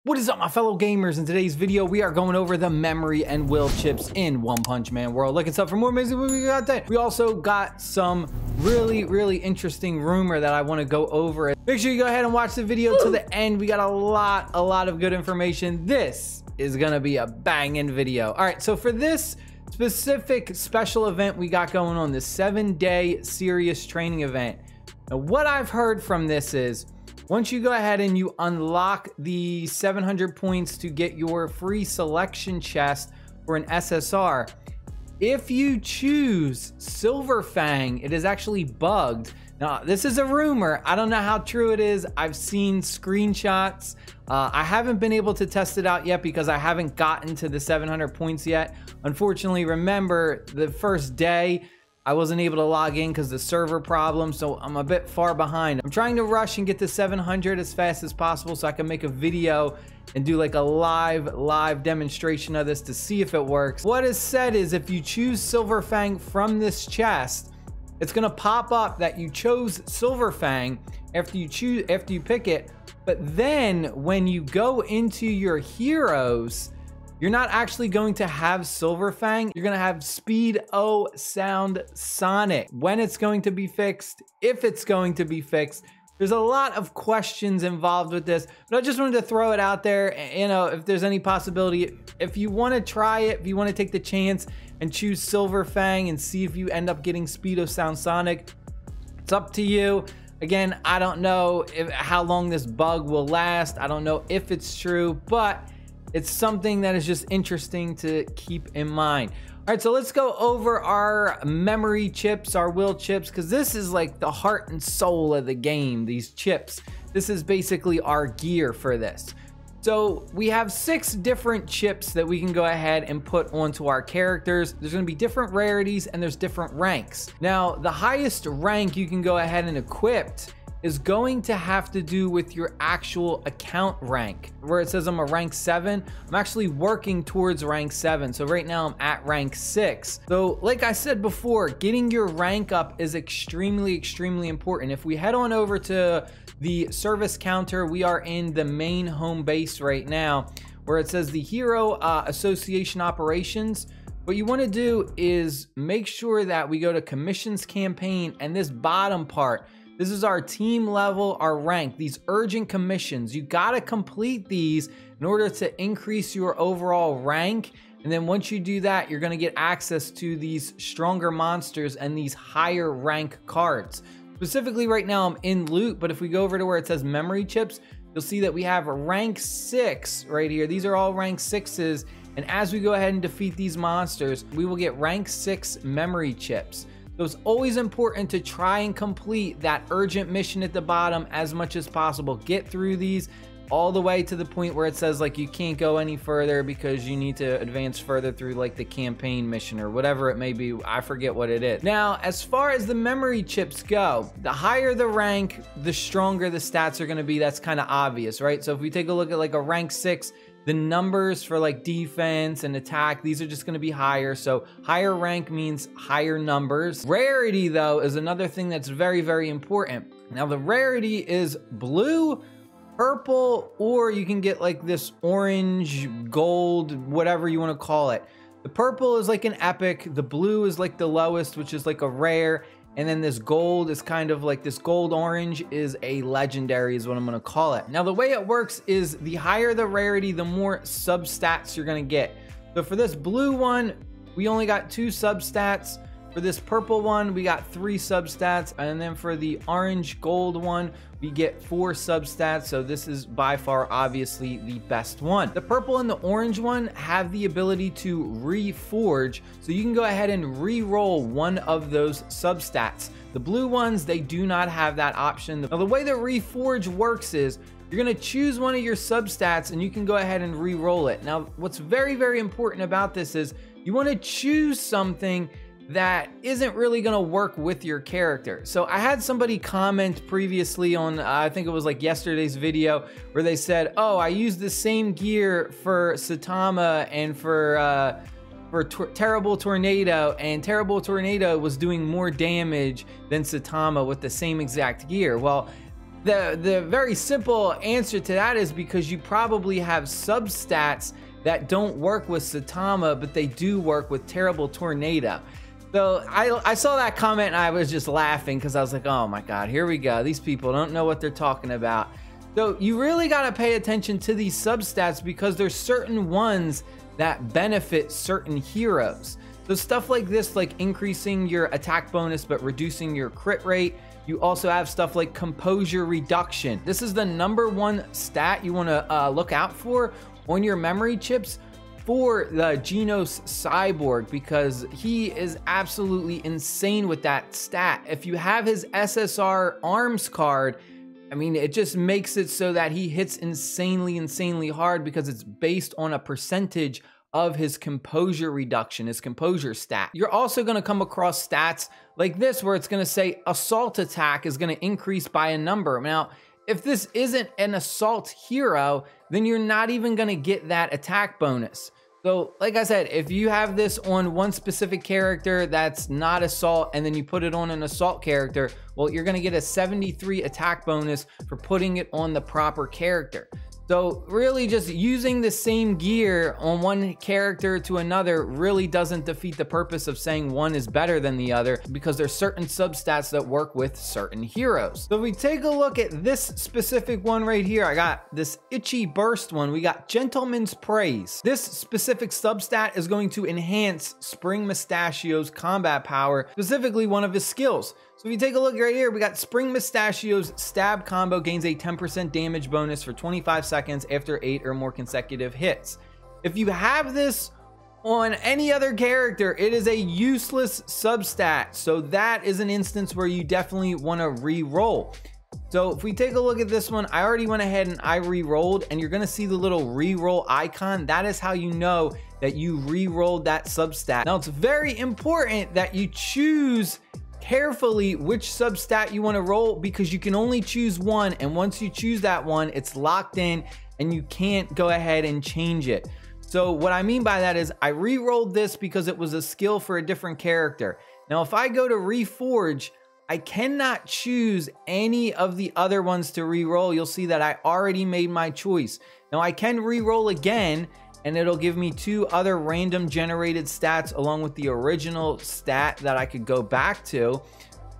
What is up, my fellow gamers? In today's video, we are going over the memory and will chips in One Punch Man world. Looking up for more amazing movie content. We also got some really interesting rumor that I want to go over. Make sure you go ahead and watch the video to the end. We got a lot of good information. This is gonna be a banging video. All right, so for this specific special event we got going on, this 7-day serious training event. Now, what I've heard from this is, once you go ahead and you unlock the 700 points to get your free selection chest for an SSR, if you choose Silver Fang, it is actually bugged. Now, this is a rumor. I don't know how true it is. I've seen screenshots. I haven't been able to test it out yet because I haven't gotten to the 700 points yet. Unfortunately, remember, the first day, I wasn't able to log in because the server problem, so I'm a bit far behind. I'm trying to rush and get to 700 as fast as possible so I can make a video and do like a live demonstration of this to see if it works. What is said is if you choose Silver Fang from this chest, it's gonna pop up that you chose Silver Fang after you pick it, but then when you go into your heroes, you're not actually going to have Silver Fang. You're gonna have Speed O Sound Sonic. When it's going to be fixed, if it's going to be fixed. There's a lot of questions involved with this, but I just wanted to throw it out there. You know, if there's any possibility, if you want to try it, if you want to take the chance and choose Silver Fang and see if you end up getting Speed O Sound Sonic, it's up to you. Again, I don't know how long this bug will last. I don't know if it's true, but it's something that is just interesting to keep in mind. All right, so let's go over our memory chips, our will chips, because this is like the heart and soul of the game, these chips. This is basically our gear for this. So we have 6 different chips that we can go ahead and put onto our characters. There's gonna be different rarities and there's different ranks. Now, the highest rank you can go ahead and equip is going to have to do with your actual account rank. Where it says I'm a rank 7, I'm actually working towards rank 7. So right now I'm at rank 6. So like I said before, getting your rank up is extremely important. If we head on over to the service counter, we are in the main home base right now, where it says the Hero Association Operations. What you want to do is make sure that we go to Commissions Campaign, and this bottom part, this is our team level, our rank, these urgent commissions. You gotta complete these in order to increase your overall rank. And then once you do that, you're gonna get access to these stronger monsters and these higher rank cards. Specifically right now I'm in loot, but if we go over to where it says memory chips, you'll see that we have a rank 6 right here. These are all rank 6s. And as we go ahead and defeat these monsters, we will get rank 6 memory chips. So it's always important to try and complete that urgent mission at the bottom as much as possible. Get through these all the way to the point where it says like you can't go any further because you need to advance further through like the campaign mission or whatever it may be. I forget what it is. Now, as far as the memory chips go, the higher the rank, the stronger the stats are gonna be. That's kind of obvious, right? So if we take a look at like a rank 6, the numbers for like defense and attack, these are just going to be higher. So higher rank means higher numbers. Rarity though is another thing that's very important. Now the rarity is blue, purple, or you can get like this orange, gold, whatever you want to call it. The purple is like an epic. The blue is like the lowest, which is like a rare. And then this gold is kind of like this gold orange is a legendary is what I'm gonna call it. Now the way it works is the higher the rarity, the more substats you're gonna get. So for this blue one, we only got 2 substats. For this purple one, we got 3 substats. And then for the orange gold one, we get 4 substats. So this is by far obviously the best one. The purple and the orange one have the ability to reforge. So you can go ahead and re-roll one of those substats. The blue ones, they do not have that option. Now the way that reforge works is you're gonna choose one of your substats and you can go ahead and re-roll it. Now, what's very important about this is you wanna choose something that isn't really gonna work with your character. So I had somebody comment previously on, I think it was like yesterday's video, where they said, oh, I used the same gear for Saitama and for Terrible Tornado, and Terrible Tornado was doing more damage than Saitama with the same exact gear. Well, The very simple answer to that is because you probably have substats that don't work with Saitama, but they do work with Terrible Tornado. So I saw that comment and I was just laughing because I was like, oh my God, here we go. These people don't know what they're talking about. So you really got to pay attention to these substats because there's certain ones that benefit certain heroes. So stuff like this, like increasing your attack bonus but reducing your crit rate. You also have stuff like composure reduction. This is the #1 stat you want to look out for on your memory chips for the Genos Cyborg, because he is absolutely insane with that stat. If you have his SSR arms card, I mean, it just makes it so that he hits insanely hard because it's based on a percentage of his composure reduction, his composure stat. You're also gonna come across stats like this where it's gonna say assault attack is gonna increase by a number. Now, if this isn't an assault hero, then you're not even gonna get that attack bonus. So like I said, if you have this on one specific character that's not assault and then you put it on an assault character, well, you're gonna get a 73 attack bonus for putting it on the proper character. So really just using the same gear on one character to another really doesn't defeat the purpose of saying one is better than the other, because there's certain substats that work with certain heroes. So if we take a look at this specific one right here, I got this itchy burst one. We got Gentleman's Praise. This specific substat is going to enhance Spring Mustachio's combat power, specifically one of his skills. So if you take a look right here, we got Spring Mustachio's stab combo gains a 10% damage bonus for 25 seconds after 8 or more consecutive hits. If you have this on any other character, it is a useless substat. So that is an instance where you definitely want to re-roll. So if we take a look at this one, I already went ahead and I re-rolled, and you're going to see the little re-roll icon. That is how you know that you re-rolled that substat. Now, it's very important that you choose carefully which substat you want to roll, because you can only choose one, and once you choose that one, it's locked in and you can't go ahead and change it. So what I mean by that is I re-rolled this because it was a skill for a different character. Now if I go to reforge, I cannot choose any of the other ones to re-roll. You'll see that I already made my choice. Now I can re-roll again, and it'll give me 2 other random generated stats along with the original stat that I could go back to.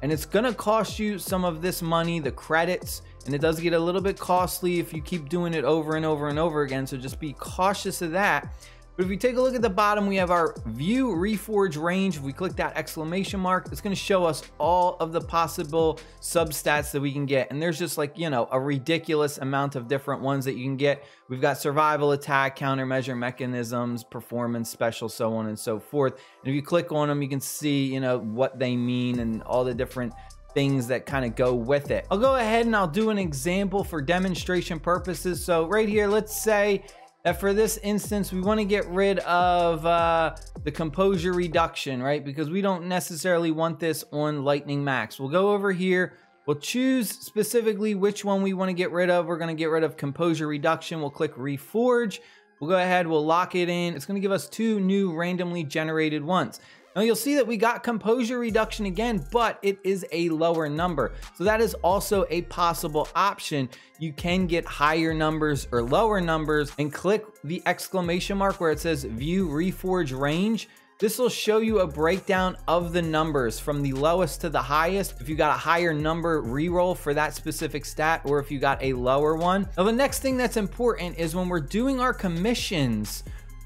And it's gonna cost you some of this money, the credits, and it does get a little bit costly if you keep doing it over and over and over again, so just be cautious of that. But if you take a look at the bottom, we have our view reforge range. If we click that exclamation mark, it's going to show us all of the possible substats that we can get. And there's just like, you know, a ridiculous amount of different ones that you can get. We've got survival, attack, countermeasure mechanisms, performance, special, so on and so forth. And if you click on them, you can see, you know, what they mean and all the different things that kind of go with it. I'll go ahead and I'll do an example for demonstration purposes. So right here, let's say that for this instance, we want to get rid of the composure reduction, right? Because we don't necessarily want this on Lightning Max. We'll go over here. We'll choose specifically which one we want to get rid of. We're going to get rid of composure reduction. We'll click reforge. We'll go ahead. We'll lock it in. It's going to give us 2 new randomly generated ones. Now you'll see that we got composure reduction again, but it is a lower number. So that is also a possible option. You can get higher numbers or lower numbers, and click the exclamation mark where it says view reforge range. This will show you a breakdown of the numbers from the lowest to the highest. If you got a higher number, reroll for that specific stat, or if you got a lower one. Now the next thing that's important is when we're doing our commissions,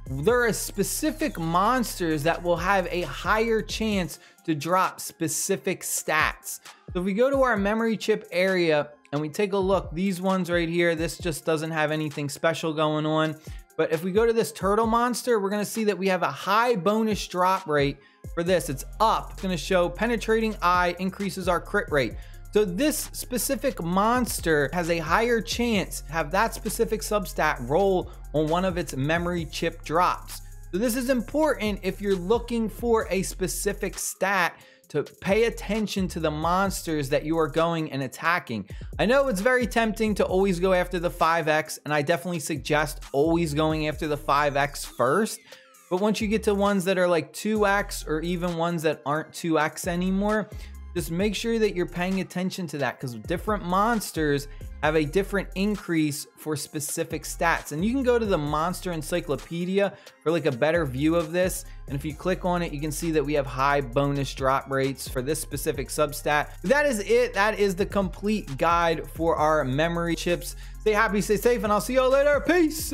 there are specific monsters that will have a higher chance to drop specific stats. So if we go to our memory chip area and we take a look, these ones right here, this just doesn't have anything special going on. But if we go to this turtle monster, we're gonna see that we have a high bonus drop rate for this. It's up. It's gonna show penetrating eye increases our crit rate. So this specific monster has a higher chance to have that specific substat roll on one of its memory chip drops. So this is important if you're looking for a specific stat, to pay attention to the monsters that you are going and attacking. I know it's very tempting to always go after the 5x, and I definitely suggest always going after the 5x first. But once you get to ones that are like 2x, or even ones that aren't 2x anymore, just make sure that you're paying attention to that, because different monsters have a different increase for specific stats. And you can go to the Monster Encyclopedia for like a better view of this. And if you click on it, you can see that we have high bonus drop rates for this specific substat. But that is it. That is the complete guide for our memory chips. Stay happy, stay safe, and I'll see y'all later. Peace.